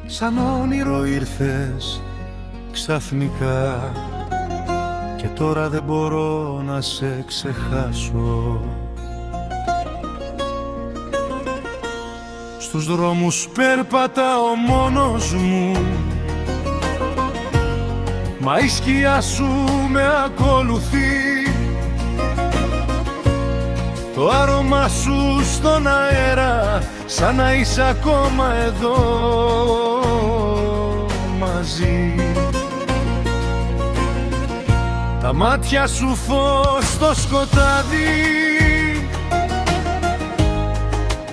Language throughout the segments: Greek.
Σαν όνειρο ήρθες ξαφνικά και τώρα δεν μπορώ να σε ξεχάσω. Στους δρόμους περπατάω μόνος μου, μα η σκιά σου με ακολουθεί. Το άρωμά σου στον αέρα, σαν να είσαι ακόμα εδώ μαζί. Τα μάτια σου φως στο σκοτάδι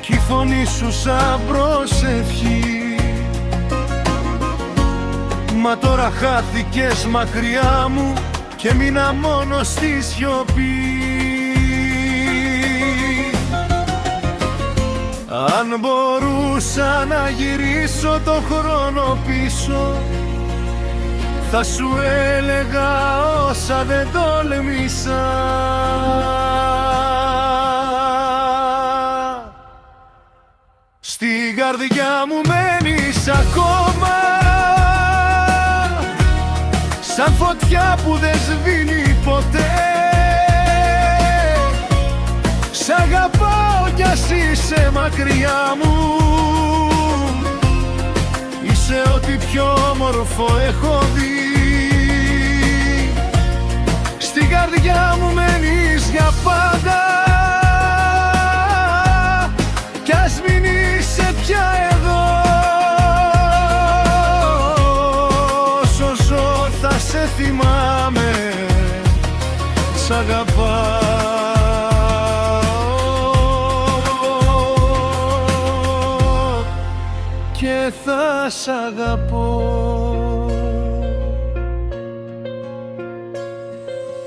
κι η φωνή σου σαν προσευχή. Μα τώρα χάθηκες μακριά μου και μείνα μόνο στη σιωπή. Αν μπορούσα να γυρίσω το χρόνο πίσω, θα σου έλεγα όσα δεν τόλμησα. Στην καρδιά μου μένεις ακόμα, σαν φωτιά που δεν σβήνει ποτέ. Σ' αγαπάω κι ας είσαι μακριά μου, είσαι ό,τι πιο όμορφο έχω δει. Στην καρδιά μου μένεις για πάντα κι ας μην είσαι πια εδώ. Όσο ζω θα σε θυμάμαι, σ' αγαπάω και θα σ' αγαπώ.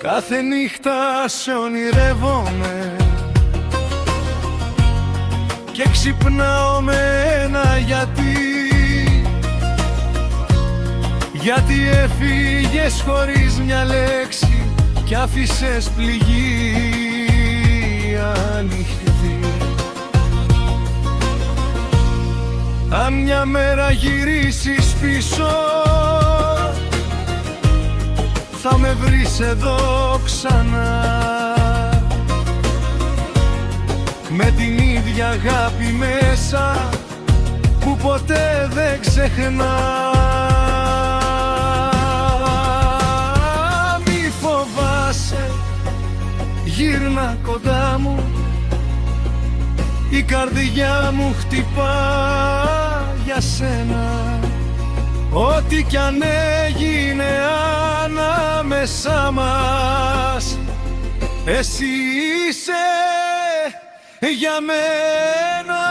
Κάθε νύχτα σε ονειρεύομαι και ξυπνάω με ένα γιατί έφυγες χωρίς μια λέξη κι άφησες πληγή ανοιχτή. Αν μια μέρα γυρίσεις πίσω, θα με βρεις εδώ ξανά, με την ίδια αγάπη μέσα που ποτέ δεν ξεχνά. Μη φοβάσαι, γύρνα κοντά μου, η καρδιά μου χτυπά για σένα. Ό,τι κι αν έγινε ανάμεσά μας, εσύ είσαι για μένα.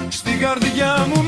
Στην καρδιά μου